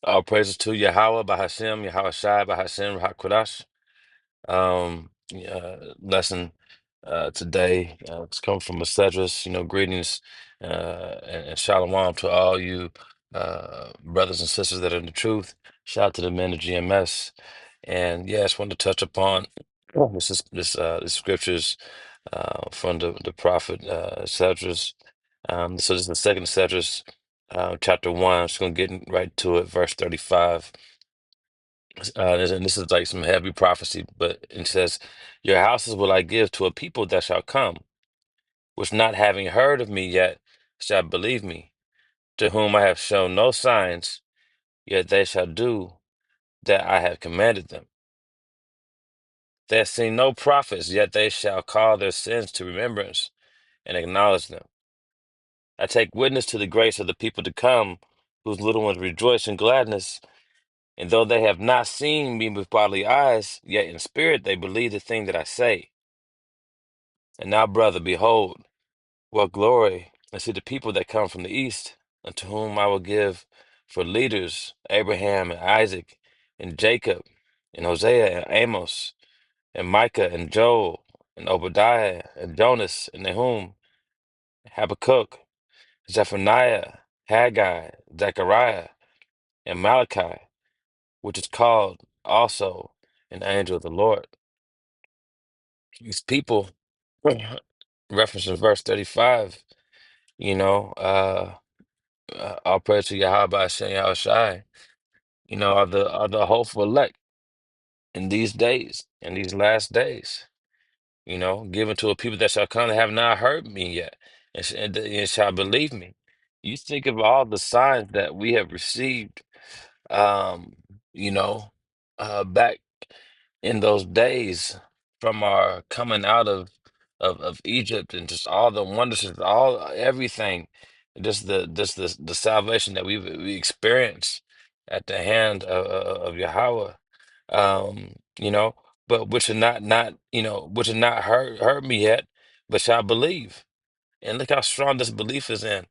All praises to Yahweh, Bahashem, Yahweh Shai, Bahashem, Hakwadash. Lesson today. It's come from Cedrus. Greetings and shalom to all you brothers and sisters that are in the truth. Shout out to the men of GMS. And yeah, I just wanted to touch upon this scriptures from the prophet Cedrus. So this is the second Cedrus, chapter 1. I'm just gonna get right to it, verse 35. And this is like some heavy prophecy, but it says, "Your houses will I give to a people that shall come, which not having heard of me yet shall believe me, to whom I have shown no signs, yet they shall do that I have commanded them. They have seen no prophets, yet they shall call their sins to remembrance and acknowledge them. I take witness to the grace of the people to come, whose little ones rejoice in gladness, and though they have not seen me with bodily eyes, yet in spirit they believe the thing that I say. And now, brother, behold, what glory I see the people that come from the east, unto whom I will give for leaders Abraham and Isaac and Jacob and Hosea and Amos and Micah and Joel and Obadiah and Jonas and Nahum, Habakkuk, Zephaniah, Haggai, Zechariah, and Malachi, which is called also an angel of the Lord." These people, reference in verse 35, you know, all praise to Yahweh Hashem Yahweh Shai, are the hopeful elect in these days, in these last days, given to a people that shall come and have not heard me yet, and shall believe me. You think of all the signs that we have received, um, you know, back in those days from our coming out of Egypt, and just all the wonders, all everything, just the salvation that we experienced at the hand of Yahweh, um, you know, but which are not which are not heard me yet, but shall believe. And look how strong this belief is in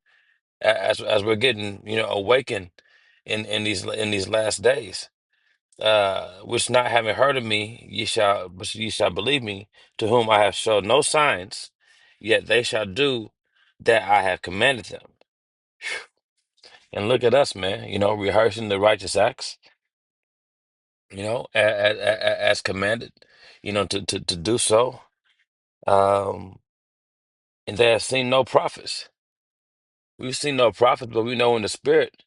as we're getting awakened in these last days, which not having heard of me, ye shall believe me, to whom I have showed no signs, yet they shall do that I have commanded them. And look at us, man, rehearsing the righteous acts, as commanded, to do so. Um, and they have seen no prophets. We've seen no prophets, but we know in the spirit,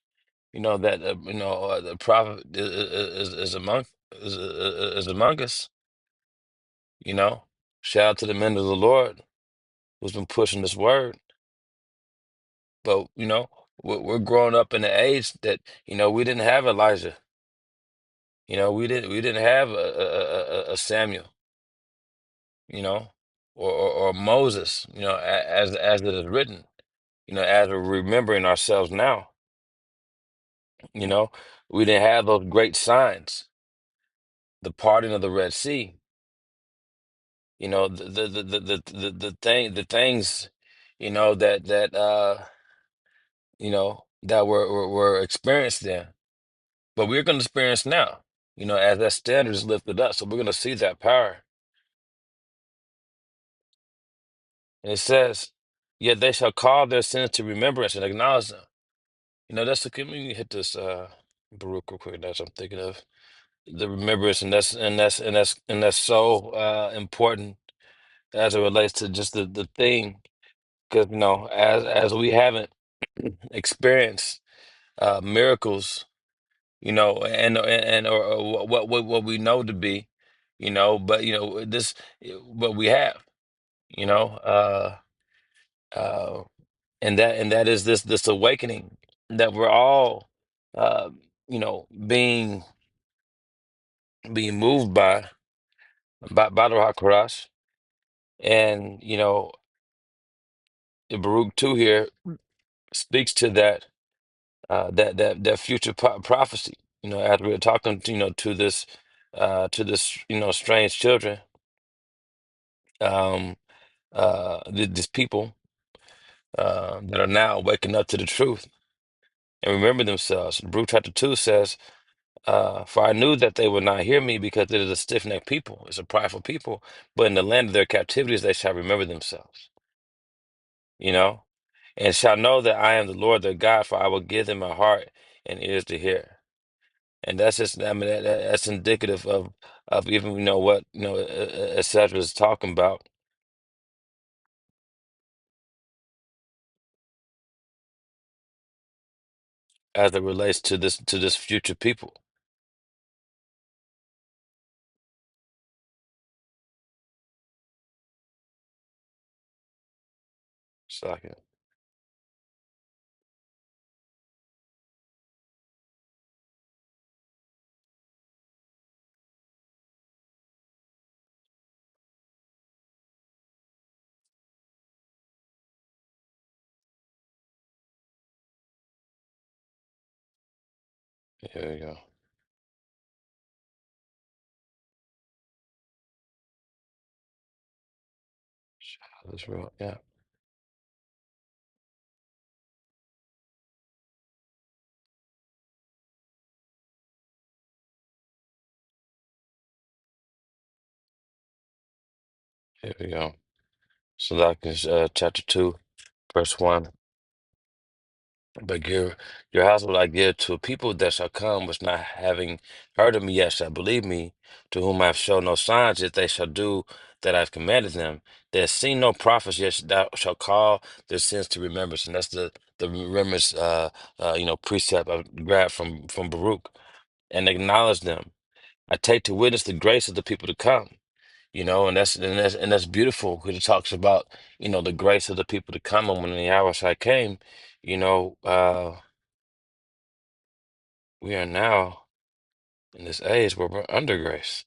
that the prophet is among us. You know, Shout out to the men of the Lord who's been pushing this word. But we're growing up in the age that we didn't have Elijah. We didn't have a Samuel. You know, or Moses. As it is written. As we're remembering ourselves now. You know, we didn't have those great signs, the parting of the Red Sea. The things, that were experienced then. But we're going to experience now, as that standard is lifted up. So we're going to see that power. And it says, "Yet they shall call their sins to remembrance and acknowledge them." Let me hit this Baruch real quick. That's what I'm thinking of. The remembrance, and that's so important as it relates to just the thing, because as we haven't experienced miracles, and or what we know to be, but but we have, you know, uh, and that is this awakening that we're all, uh, being moved by the Hakarash, and the Baruch 2 here speaks to that future prophecy. As we were talking, to this, strange children, um, these people that are now waking up to the truth. and remember themselves. Baruch chapter 2 says, for I knew that they would not hear me because it is a stiff-necked people, it's a prideful people, but in the land of their captivities they shall remember themselves, you know, and shall know that I am the Lord their God, for I will give them a heart and ears to hear. And that's just, I mean, that's indicative of even, what, et cetera is talking about as it relates to this future people. So like, here we go. This real, yeah. Here we go. So that is chapter 2, verse 1. But your house will I give to a people that shall come, which not having heard of me yet shall believe me, to whom I have shown no signs, yet they shall do that I have commanded them. They have seen no prophets, yet thou shalt call their sins to remembrance. And that's the remembrance precept I grabbed from Baruch, and acknowledge them. I take to witness the grace of the people to come. And that's beautiful because it talks about, the grace of the people to come. And when the Yahushua came, you know, uh, we are now in this age where we're under grace.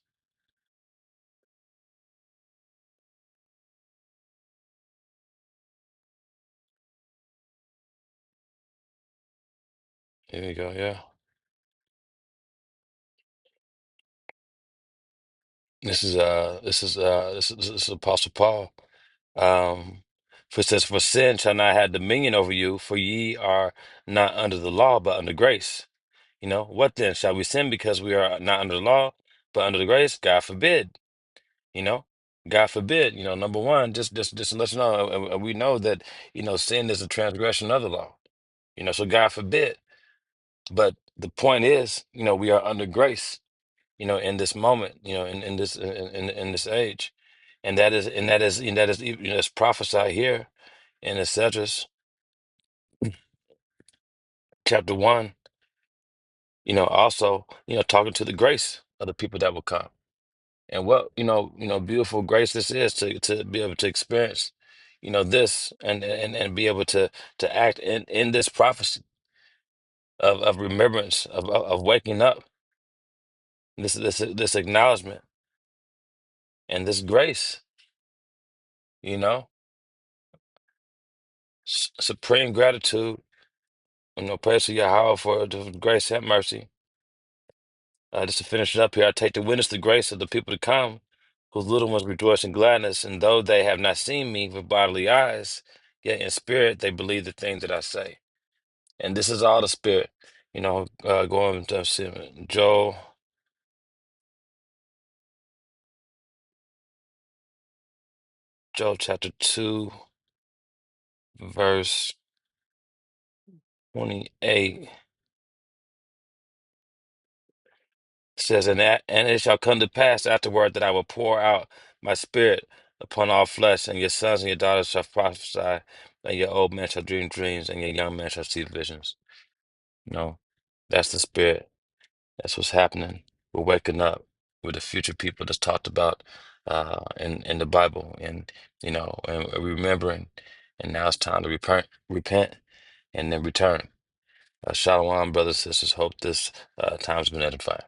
Here we go. Yeah. This is Apostle Paul. For it says, for sin shall not have dominion over you, for ye are not under the law, but under grace. What then? Shall we sin because we are not under the law, but under the grace? God forbid. You know, God forbid. Number one, just to let you know, we know that sin is a transgression of the law. So God forbid. But the point is, we are under grace. In this moment, in this age, and that is it's prophesied here in Esdras chapter 1. Also, talking to the grace of the people that will come, and what beautiful grace this is to be able to experience, this and be able to act in this prophecy of remembrance of waking up, this acknowledgement and this grace, you know, supreme gratitude. Praise to Yahweh for the grace and mercy. Just to finish it up here, I take to witness the grace of the people to come, whose little ones rejoice in gladness, and though they have not seen me with bodily eyes, yet in spirit they believe the things that I say. And this is all the spirit. Going to Joel chapter 2, verse 28 says, and it shall come to pass afterward that I will pour out my spirit upon all flesh, and your sons and your daughters shall prophesy, and your old man shall dream dreams, and your young man shall see visions. No, that's the spirit. That's what's happening. We're waking up with the future people that's talked about in the Bible, and remembering. And now it's time to repent, and then return. Shalom, brothers and sisters. Hope this time's been edifying.